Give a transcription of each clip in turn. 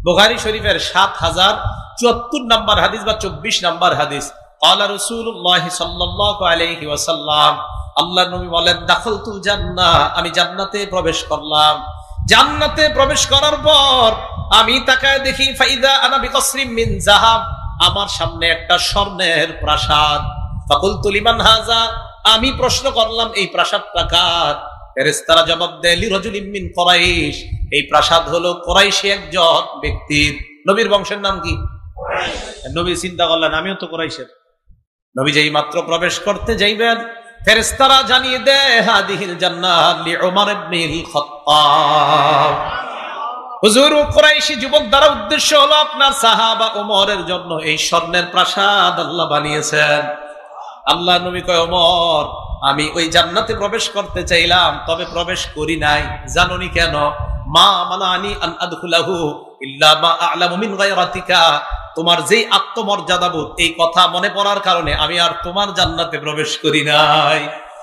বুখারী শরীফের ৭০৭৪ নম্বর হাদিস বা ২৪ নম্বর হাদিস। ক্বালা রাসূলুল্লাহ সাল্লাল্লাহু আলাইহি ওয়াসাল্লাম, আল্লাহর নবী বলেন, দাখালতুল জান্নাহ, আমি জান্নাতে প্রবেশ করলাম। জান্নাতে প্রবেশ করার পর আমি তাকায় দেখি, ফাইদা আনা বিকসরিম মিন যাহাব, আমার সামনে একটা স্বর্ণের প্রাসাদ। ফাকুলতু লিমান হাযা, আমি প্রশ্ন করলাম এই প্রাসাদটা কার? ফেরেশতারা জবাব দেয়, লিরাজুলিন মিন কুরাইশ, এই প্রাসাদ হলো কুরাইশি একজন ব্যক্তির। নবীর বংশের নাম কি? নবী চিন্তা করলেন আমিও তো কুরাইশের। নবী যেই মাত্র প্রবেশ করতে যাইবেন, ফেরেশতারা জানিয়ে দেয়, হাদিহিল জান্নাহ লিউমর ইবনিল খাত্তাব। হুজুর, কুরাইশি যুবক দ্বারা উদ্দেশ্য হলো আপনার সাহাবা ওমরের জন্য এই স্বর্ণের প্রাসাদ আল্লাহ বানিয়েছেন। আল্লাহ নবী কয়, ওমর, আমি ওই জান্নাতে প্রবেশ করতে চাইলাম, তবে প্রবেশ করি নাই। জানোনি কেন? মা মানানি আন আদখুলাহু ইল্লা মা আ'লামু মিন গায়রাতিকা, তোমার যেই আত্মমর্যাদাবোধ, এই কথা মনে পড়ার কারণে আমি আর তোমার জান্নাতে প্রবেশ করি নাই।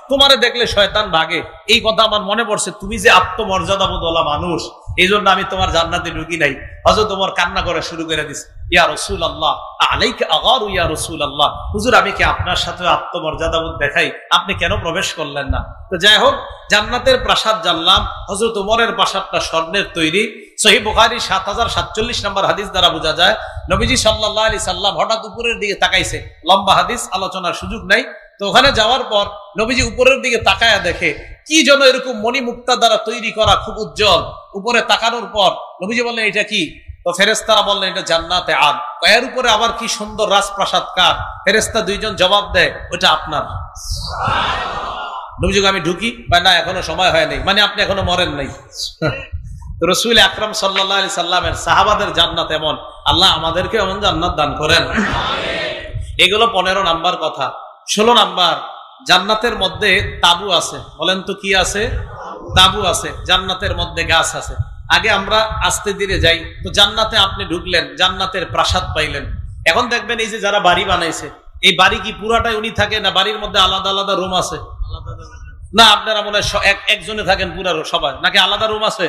তোমারে দেখলে শয়তান ভাগে, এই কথা আমার মনে পড়ছে, তুমি যে আত্মমর্যাদাবোধওয়ালা মানুষ, এই জন্য আমি তোমার জান্নাতে ঢুকি নাই। হযরত ওমর কান্না করা শুরু করে দিছে, ইয়া রাসূলুল্লাহ আলাইকা আগারু ইয়া রাসূলুল্লাহ, হুজুর আমি কি আপনার সাথে আত্মমর্যাদাবোধ দেখাই, আপনি কেন প্রবেশ করলেন না? তো যাই হোক, জান্নাতের প্রাসাদ জানলাম। হযরত ওমরের প্রাসাদটা স্বর্ণের তৈরি। সহিহ বুখারী ৭০৪৭ নম্বর হাদিস দ্বারা বোঝা যায়, নবীজি সাল্লাল্লাহু আলাইহি সাল্লাম হঠাৎ উপরের দিকে তাকাইছে। লম্বা হাদিস, আলোচনার সুযোগ নাই। তো ওখানে যাওয়ার পর নবীজি উপরের দিকে তাকায়া দেখে কি যেন এরকম মণিমুক্তা দ্বারা তৈরি করা, খুব উজ্জ্বল। উপরে তাকানোর পর নবীজি বললেন, এটা কি? তো ফেরেশতারা বললেন, এটা জান্নাতে আদ। এর উপরে আবার কি সুন্দর রাজপ্রাসাদ কার? ফেরেশতা দুইজন জবাব দেয়, ওটা আপনার। নবীজি, আমি ঢুকি? না, এখনো সময় হয় নাই, মানে আপনি এখনো মরেন নাই। তো রাসূল আকরাম সাল্লাল্লাহু আলাইহি সাল্লামের সাহাবাদের জান্নাত এমন, আল্লাহ আমাদেরকে এমন জান্নাত দান করেন। এগুলো 15 নাম্বার কথা। 16 নাম্বার, জান্নাতের মধ্যে তাবু আছে। বলেন তো কি আছে? তাবু আছে। জান্নাতের মধ্যে গাছ আছে। আগে আমরা আস্তে ধীরে যাই। তো জান্নাতে আপনি ঢুকলেন, জান্নাতের প্রাসাদ পাইলেন। এখন দেখবেন এই যে যারা বাড়ি বানাইছে, এই বাড়ি কি পুরাটাই উনি থাকে, না বাড়ির মধ্যে আলাদা আলাদা রুম আছে? না, আপনারা মনে হয় একজনে থাকেন পুরা সবাই, নাকি আলাদা রুম আছে?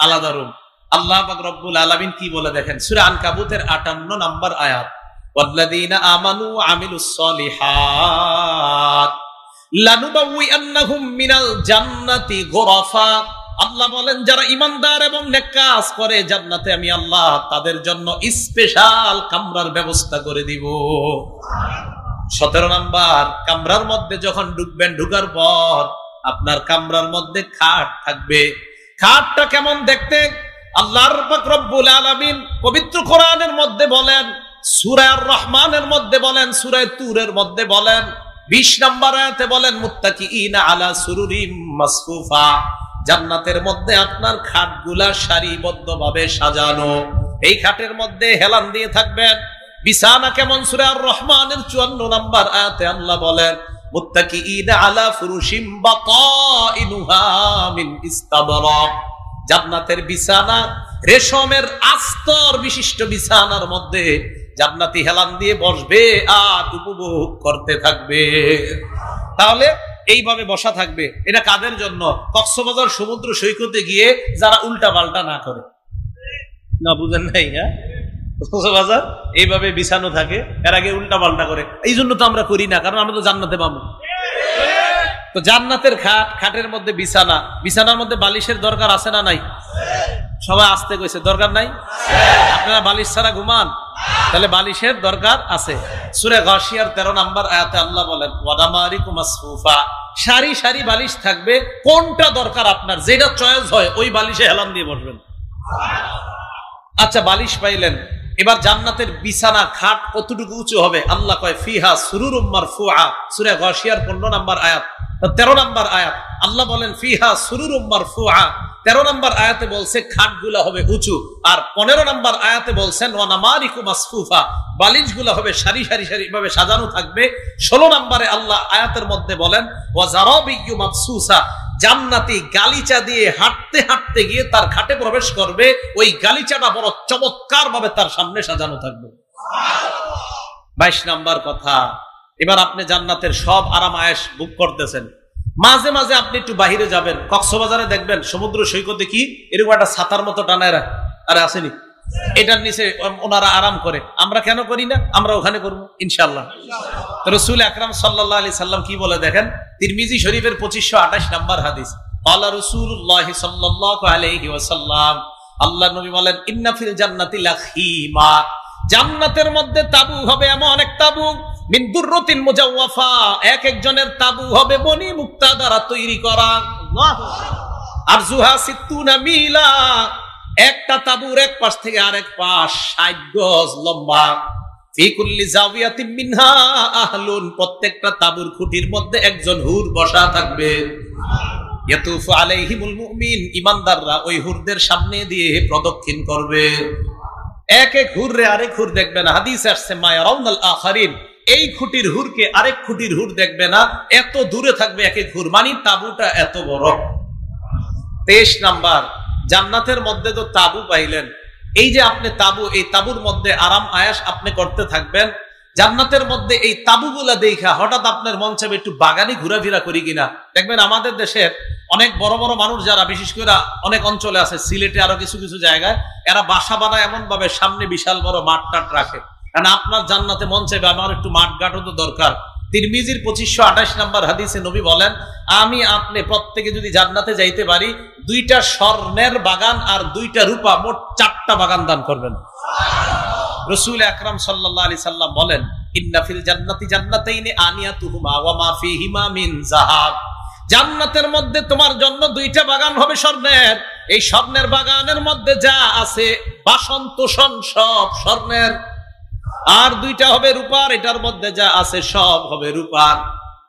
আলাদা রুম। আল্লাহ পাক রব্বুল আলামিন কি বলে দেখেন, সূরা আনকাবুতের 58 নম্বর আয়াত, ওয়াল্লাযীনা আমানু ওয়া আমিলুস সলিহাত লানুবাউইআন্নাহুম মিনাল জান্নাতি গুরাফা। আল্লাহ বলেন, যারা ঈমানদার এবং নেক কাজ করে, জান্নাতে আমি আল্লাহ তাদের জন্য স্পেশাল কামরার ব্যবস্থা করে দিব। 17 নাম্বার, কামরার মধ্যে যখন ঢুকবেন, ঢুকার পর আপনার কামরার মধ্যে খাট থাকবে। খাটটা কেমন দেখতে? আল্লাহর পাক রব্বুল আলামিন পবিত্র কোরআনের মধ্যে বলেন, সূরা আর রহমানের মধ্যে বলেন, সূরা তুরের মধ্যে বলেন, 20 নম্বর আয়াতে বলেন, মুত্তাকিইনা আলা সুরুরিম মাসফুফা, জান্নাতের মধ্যে আপনার খাটগুলা সারিবদ্ধভাবে সাজানো। এই খাটের মধ্যে হেলান দিয়ে থাকবেন। বিছানা কেমন? সূরা আর রহমানের 54 নম্বর আয়াতে আল্লাহ বলেন, মুত্তাকিইনা আলা ফুরুশিম বাতাইনুহা মিন ইস্তাবরাক, জান্নাতের বিছানা রেশমের আস্তর বিশিষ্ট বিছানার মধ্যে জান্নাতি হেলান দিয়ে বসবে আর উপভোগ করতে থাকবে। তাহলে এইভাবে বসা থাকবে। এটা কাদের জন্য? কক্সবাজার সমুদ্র সৈকতে গিয়ে যারা উল্টা পাল্টা না করে। না, বুঝেন নাই? হ্যাঁ, কক্সবাজার এইভাবে বিছানো থাকে, এর আগে উল্টা পাল্টা করে। এই জন্য তো আমরা করি না, কারণ আমরা তো জান্নাতে পাবো। তো জান্নাতের খাট, খাটের মধ্যে বিছানা, বিছানার মধ্যে বালিশের দরকার আছে না নাই? সবাই আসতে কইছে, দরকার নাই? আপনারা বালিশ ছাড়া ঘুমান? তাহলে বালিশের দরকার আছে। সূরা গাশিয়ার 13 নম্বর আয়াতে আল্লাহ বলেন, ওয়াদামারিকু মাসফুফা, সারি সারি বালিশ থাকবে। কোনটা দরকার আপনার, যেটা চয়েস হয় ওই বালিশে হেলান দিয়ে বসবেন। আচ্ছা, বালিশ পাইলেন। এবার জান্নাতের বিছানা, খাট কতটুকু উঁচু হবে? আল্লাহ কয়, ফিহা সুরুরুম মারফুআ, সূরা গাশিয়ার 15 নম্বর আয়াত। 13 নম্বর আয়াত আল্লাহ বলেন, ফিহা সুরুরুম মারফুআ। 13 নম্বর আয়াতে বলছে খাটগুলা হবে উঁচু, আর 15 নম্বর আয়াতে বলছেন ওয়ানামারিকু মাসফুফা, বালিশগুলা হবে সারি সারি সারি ভাবে সাজানো থাকবে। 16 নম্বরে আল্লাহ আয়াতের মধ্যে বলেন, ওয়াজারাবিয়্যু মাবসুসা, জান্নাতি গালিচা দিয়ে হাঁটতে হাঁটতে গিয়ে তার খাটে প্রবেশ করবে। ওই গালিচাটা বড় চমৎকার ভাবে তার সামনে সাজানো থাকবে। 22 নম্বর কথা, এবার আপনি জান্নাতের সব আরাম আয়েশ বুক করতেছেন। মাঝে মাঝে আপনি একটু বাহিরে যাবেন, কক্সবাজারে দেখবেন সমুদ্র সৈকতে কি এরকম একটা ছাতার মতো টানায় রাখে, আরে আসেনি এটার নিচে ওনারা আরাম করে, আমরা কেন করি না? আমরা ওখানে করবো ইনশাআল্লাহ। রাসূল আকরাম সাল্লাল্লাহু আলাইহি সাল্লাম কি বলে দেখেন, তিরমিজি শরীফের 2528 নম্বর হাদিস, ক্বালা রাসূলুল্লাহ সাল্লাল্লাহু আলাইহি ওয়াসাল্লাম, আল্লাহ নবী বলেন, ইন্না ফিল জান্নাতি লাখীমা, জান্নাতের মধ্যে তাবু হবে, এমন এক তাবু, মিন দুররাতিন মুজাওয়াফা, এক একজনের তাবু হবে বনি মুক্তা দ্বারা তৈরি করা, আল্লাহু আর জুহা 60 মিলা, একটা তাবুর এক পাশ থেকে আরেক পাশ 60 গজ লম্বা, ফি কুল্লি জাওয়াতিন মিনহা আহলুন, প্রত্যেকটা তাবুর খুঁটির মধ্যে একজন হুর বসা থাকবে, ইয়াতুফু আলাইহিমুল মুমিন, ঈমানদাররা ওই হুরদের সামনে দিয়ে প্রদক্ষিণ করবে, এক এক হুররে আরেক হুর দেখবে না। হাদিসে আসছে, মা ইয়ারাউনাল আখারিন, এই খুঁটির হুরকে আরেক খুঁটির হুর দেখবে না, এত দূরে থাকবে এক এক হুর, মানে তাবুটা এত বড়। 23 নাম্বার, জান্নাতের মধ্যে তো তাবু পাইলেন, এই যে আপনি তাবু, এই তাবুর মধ্যে আরাম আয়াস আপনি করতে থাকবেন, জান্নাতের মধ্যে এই তাবুগুলা দেখা হঠাৎ আপনার মন চাইবে একটু বাগানে ঘোরাফেরা করি কিনা। দেখবেন আমাদের দেশের অনেক বড় বড় মানুষ যারা, বিশেষ করে অনেক অঞ্চলে আছে, সিলেটে আরো কিছু কিছু জায়গায়, এরা বাসা বানায় এমন ভাবে সামনে বিশাল বড় মাঠ টাট রাখে, কারণ আপনার জান্নাতে মন চাইবে আমার একটু মাঠ ঘাটও তো দরকার। তিরমিজির 2528 নম্বর হাদিসে নবী বলেন, আমি আপনি প্রত্যেকে যদি জান্নাতে যাইতে পারি, 2টা স্বর্ণের বাগান আর 2টা রূপা, মোট 4টা বাগান দান করবেন। রাসূল আকরাম সাল্লাল্লাহু আলাইহি সাল্লাম বলেন, ইন্না ফিল জান্নাতি জান্নাতাইনি আনিয়াতুহুমা ওয়া মা ফীহিমা মিন যাহাব, জান্নাতের মধ্যে তোমার জন্য 2টা বাগান হবে স্বর্ণের, এই স্বর্ণের বাগানের মধ্যে যা আছে বাসন তোষণ সব স্বর্ণের, আর 2টা হবে রূপার, এটার মধ্যে যা আছে সব হবে রূপার।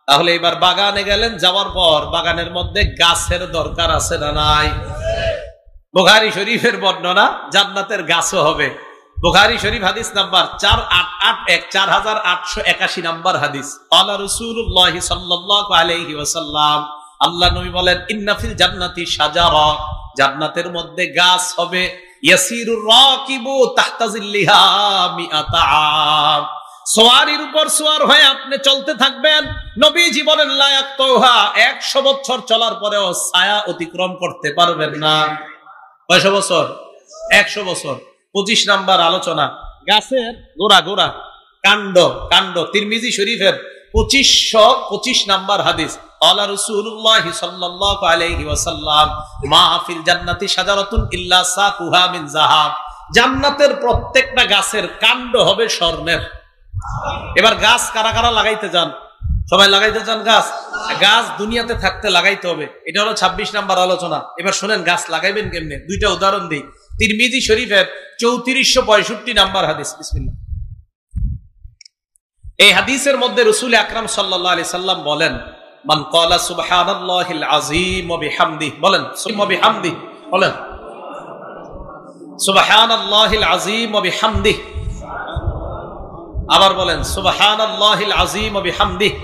তাহলে এবার বাগানে গেলেন, যাওয়ার পর বাগানের মধ্যে গাছের দরকার আছে না নাই? বুখারী শরীফের বর্ণনা, জান্নাতের গাছও হবে। বুখারী শরীফ হাদিস নাম্বার 4881 নাম্বার হাদিস, ক্বালা রাসূলুল্লাহ সাল্লাল্লাহু আলাইহি ওয়াসাল্লাম, আল্লাহ নবী বলেন, ইন্না ফিল জান্নাতি শাজারা, জান্নাতের মধ্যে গাছ হবে, ইয়াসিরুর রাকিবু তাহতা জিল্লিহা মিআতা আম, সওয়ারির উপর সওয়ার হয়ে আপনি চলতে থাকবেন, নবীজি বলেন, লা ইয়াকতুহা, 100 বছর চলার পরেও ছায়া অতিক্রম করতে পারবেন না। কয়শ বছর? 100 বছর। 25 নাম্বার আলোচনা, গাছের গোড়া গোড়া, কাণ্ড কাণ্ড, তিরমিজি শরীফের 2525 নাম্বার হাদিস, ক্বালা রাসূলুল্লাহ সাল্লাল্লাহু আলাইহি ওয়াসাল্লাম, মা ফিল জান্নাতি শাজারাতুন ইল্লা সাকুহা মিন যাহাব, জান্নাতের প্রত্যেকটা গাছের কাণ্ড হবে স্বর্ণের। এবার গাছ কারা কারা লাগাইতে চান? সবাই লাগাইতে চান গাছ? গাছ দুনিয়াতে থাকতে লাগাইতে হবে, এটা হলো 26 নাম্বার আলোচনা। এবার শুনেন গাছ লাগাইবেন কেমনে, 2টা উদাহরণ দিই। তিরমিজি শরীফের 3465 নাম্বার হাদিস, বিসমিল্লাহ। এই হাদিসের মধ্যে রাসূল আকরাম সাল্লাল্লাহু আলাইহি সাল্লাম বলেন, মান ক্বালা সুবহানাল্লাহিল আযীম ওয়া বিহামদিহি, বলেন ওয়া বিহামদিহি, বলেন সুবহানাল্লাহিল আযীম ওয়া বিহামদিহি, আবার বলেন সুবহানাল্লাহিল আযীম ওয়া বিহামদিহি।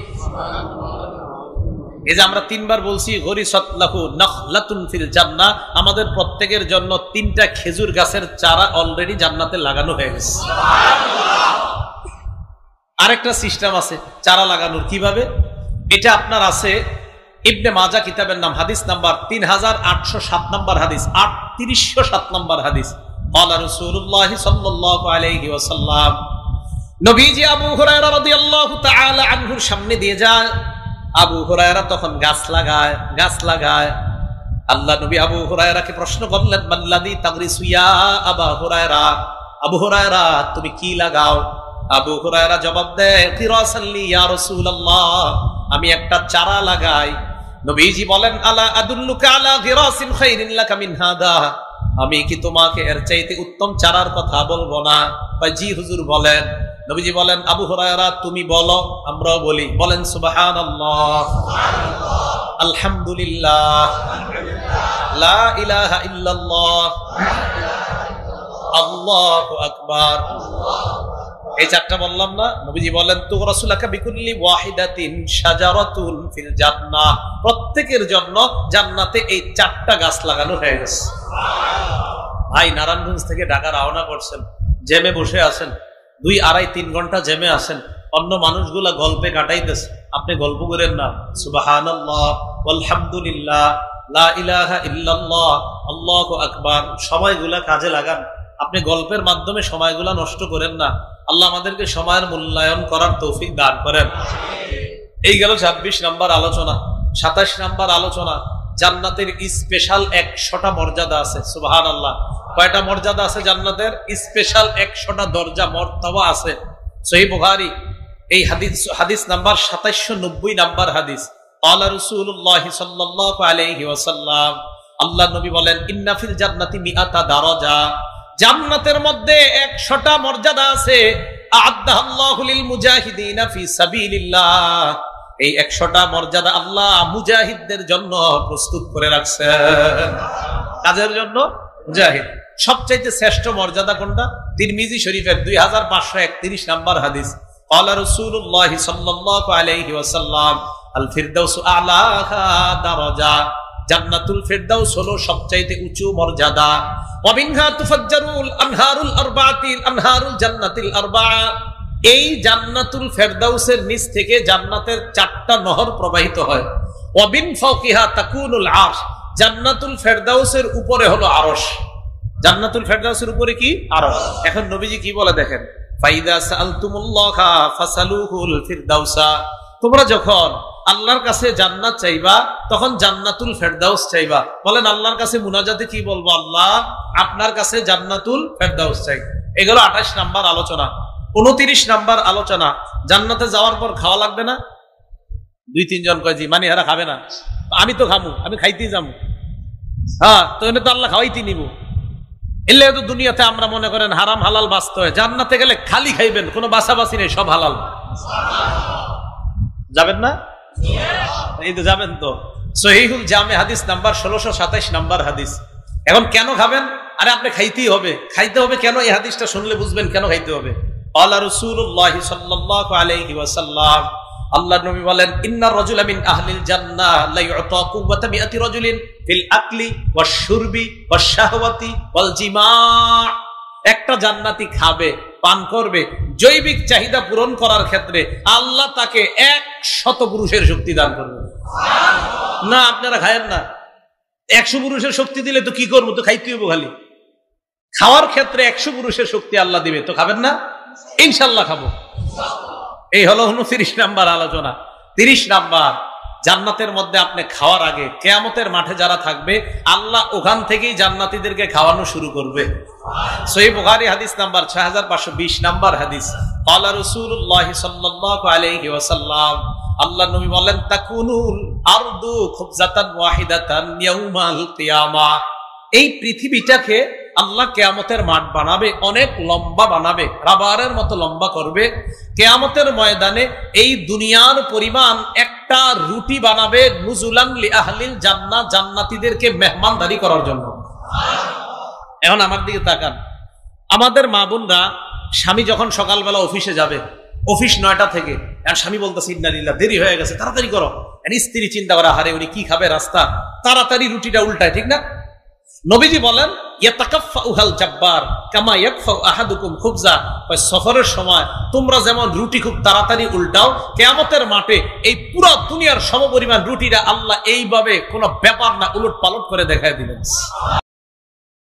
এই যে আমরা 3বার বলছি, গরিসাত লাহু নাখলাতুন ফিল জান্নাহ, আমাদের প্রত্যেকের জন্য 3টা খেজুর গাছের চারা অলরেডি জান্নাতে লাগানো হয়ে গেছে। আরেকটা সিস্টেম আছে চারা লাগানোর, কিভাবে? এটা আপনার আছে ইবনে মাজাহ কিতাবের নাম, হাদিস নাম্বার 3807 নাম্বার হাদিস, 3807 নাম্বার হাদিস, ক্বালা রাসূলুল্লাহ সাল্লাল্লাহু আলাইহি ওয়াসাল্লাম, নবীজি আবু হুরায়রা রাদিয়াল্লাহু তাআলা আনহুর সামনে দিয়ে যায়। আবু হুরায়রা তখন গাছ লাগায়। আল্লাহ নবী আবু হুরায়রাকে প্রশ্ন করলেন, মাল্লাযী তাগরিসু ইয়া আবু হুরায়রা, আবু হুরায়রা তুমি কি লাগাও? আবু হুরায়রা জবাব দেয়, কিরাসান লি ইয়া রাসূলুল্লাহ, আমি একটা চারা লাগাই। নবীজি বলেন, আলা আদুল্লুকা আলা গিরাসিন খায়রিন লাকা মিন হাদা, আমি কি তোমাকে এর চাইতে উত্তম চারার কথা বলবো না? জি হুজুর বলেন। নবীজি বলেন, আবু হুরায়রা তুমি বলো, আমরাও বলি, বলেন সুবহানাল্লাহ, আলহামদুলিল্লাহ, লা ইলাহা ইল্লাল্লাহ, আল্লাহু আকবার। এই 4টা বললাম না? নবীজি বলেন, তুগরাসুলাকা বিকুল্লি ওয়াহিদাতিন শাজারাতুন ফিল জান্নাহ, প্রত্যেকের জন্য জান্নাতে এই 4টা গাছ লাগানো হয়ে গেছে। ভাই নারায়ণগঞ্জ থেকে ঢাকা রওনা করছেন, জেমে বসে আছেন, 2, 2.5, 3 ঘন্টা জেমে আছেন, অন্য মানুষগুলা গল্পে কাটাইতেছে, আপনি গল্প করেন না, সুবহানাল্লাহ, আলহামদুলিল্লাহ, লা ইলাহা ইল্লাল্লাহ, আল্লাহু আকবার, সময়গুলা কাজে লাগান। আপনি গল্পের মাধ্যমে সময়গুলা নষ্ট করেন না। আল্লাহ আমাদেরকে সময়ের মূল্যায়ন করার তৌফিক দান করেন। এই গেল 26 নম্বর আলোচনা। 27 নম্বর আলোচনা, জান্নাতের স্পেশাল 100টা মর্যাদা আছে। সুবহানাল্লাহ। কয়টা মর্যাদা আছে জান্নাতের? স্পেশাল 100টা দরজা মর্তবা আছে। সহিহ বুখারী এই হাদিস নাম্বার 2790 নাম্বার হাদিস। ক্বালা রাসূলুল্লাহ সাল্লাল্লাহু আলাইহি ওয়াসাল্লাম, আল্লাহ নবী বলেন, ইন্না ফিল জান্নাতি মিআতা দারাজা, জান্নাতের মধ্যে 100টা মর্যাদা আছে। আ'আদ্দাহাল্লাহু লিল মুজাহিদিনা ফি সাবিলিল্লাহ, এই 100টা মর্যাদা আল্লাহ মুজাহিদদের জন্য প্রস্তুত করে রাখছেন। কাজের জন্য মুজাহিদ। সবচাইতে শ্রেষ্ঠ মর্যাদা কোনটা? তিরমিজি শরীফের 2531 নাম্বার হাদিস। ক্বালা রাসূলুল্লাহ সাল্লাল্লাহু আলাইহি ওয়াসাল্লাম, আল ফিরদাউসু আ'লাহা দারাজা, জান্নাতুল ফিরদাউস হলো সবচাইতে উঁচু মর্যাদা। ওয়া মিনহা তুফাজ্জারুল আনহারুল আরবাআতিল আনহারুল জান্নাতিল আরবাআ, এই জান্নাতুল ফিরদাউসের নিচ থেকে জান্নাতের 4টা নহর প্রবাহিত হয়। ওয়া বিন ফাওকিহা তাকুনুল আরশ, জান্নাতুল ফিরদাউসের উপরে হলো আরশ। জান্নাতুল ফিরদাউসের উপরে কি? আরশ। এখন নবীজি কি বলে দেখেন, ফাইদা সাআলতুমুল্লাহা ফাসালুহুল ফিরদাউসা, তোমরা যখন আল্লাহর কাছে জান্নাত চাইবা তখন জান্নাতুল ফিরদাউস চাইবা। বলেন আল্লাহর কাছে মুনাজাতে কি বলবো? আল্লাহ আপনার কাছে জান্নাতুল ফিরদাউস চাই। এগুলো 28 নাম্বার আলোচনা। 29 নাম্বার আলোচনা, জান্নাতে যাওয়ার পর খাওয়া লাগবে না? 2-3 জন কয় জি, মানে এরা খাবে না। আমি তো খামু, আমি খাইতেই যাবো। হ্যাঁ, তো এনে তো আল্লাহ খাওয়াইতে নিব। এলে তো দুনিয়াতে আমরা মনে করেন হারাম হালাল বাঁচতে হয়, জান্নাতে গেলে খালি খাইবেন, কোনো বাছাবাছি নেই, সব হালাল। যাবেন না? এই তো যাবেন তো। সহিহুল জামে হাদিস নাম্বার 1627 নাম্বার হাদিস। এখন কেন খাবেন? আরে আপনি খাইতেই হবে। খাইতে হবে কেন? এই হাদিসটা শুনলে বুঝবেন কেন খাইতে হবে। ক্বালা রাসূলুল্লাহ সাল্লাল্লাহু আলাইহি ওয়াসাল্লাম, আল্লাহর নবী বলেন, ইন্নার রাজুলা মিন আহলিল জান্নাহ লা ইউতা কুওয়াতা মিআতি রাজুলিন ফিল আকলি ওয়াশ শুরবি ওয়াশ শাহওয়াতি ওয়াল জিমা', একটা জান্নাতি খাবে, পান করবে, জৈবিক চাহিদা পূরণ করার ক্ষেত্রে আল্লাহ তাকে 100 পুরুষের শক্তি দান করবে। না আপনারা খায়েন না। 100 পুরুষের শক্তি দিলে তো কি করবো? তো খাইতে হইব খালি। খাওয়ার ক্ষেত্রে 100 পুরুষের শক্তি আল্লাহ দিবে, তো খাবেন না? ইনশাল্লাহ খাবো। এই হলো 29 নাম্বার আলোচনা। 30 নাম্বার, জান্নাতের মধ্যে আপনি খাওয়ার আগে কিয়ামতের মাঠে যারা থাকবে আল্লাহ ওখান থেকেই জান্নাতীদেরকে খাওয়ানো শুরু করবে। সহিহ বুখারী হাদিস নাম্বার 6520 নাম্বার হাদিস। ক্বালা রাসূলুল্লাহ সাল্লাল্লাহু আলাইহি ওয়াসাল্লাম, আল্লাহ নবী বলেন, তাকুনুল আরদু খুবজাতান ওয়াহিদাতান ইয়াউমাল কিয়ামা, এই পৃথিবীটাকে আল্লাহ কিয়ামতের মাঠ বানাবে, অনেক লম্বা বানাবে, রাবারের মতো লম্বা করবে। কিয়ামতের ময়দানে এই দুনিয়ার পরিমাণ একটা রুটি বানাবে, নুজুলান লি আহলিল জান্নাহ, জান্নাতীদেরকে মেহমানদারি করার জন্য। এখন আমার দিকে তাকান, আমাদের মা বোনরা, স্বামী যখন সকালবেলা অফিসে যাবে, অফিস 9টা থেকে, আর স্বামী বলতেছে ইন্নালিল্লাহ, দেরি হয়ে গেছে, তাড়াতাড়ি করো। স্ত্রী চিন্তা করে, হারে উনি কি খাবে রাস্তা, তাড়াতাড়ি রুটিটা উল্টায়, ঠিক না? নবীজি বলেন, ইয়াতাকাফফাউহাল জাব্বার কামা ইয়াকফাউ আহাদুকুম খুবজা, সফরের সময় তোমরা যেমন রুটি খুব তাড়াতাড়ি উল্টাও, কিয়ামতের মাঠে এই পুরো দুনিয়ার সমপরিমাণ রুটিটা আল্লাহ এইভাবে কোনো ব্যাপার না উলট পালট করে দেখায় দিবেন।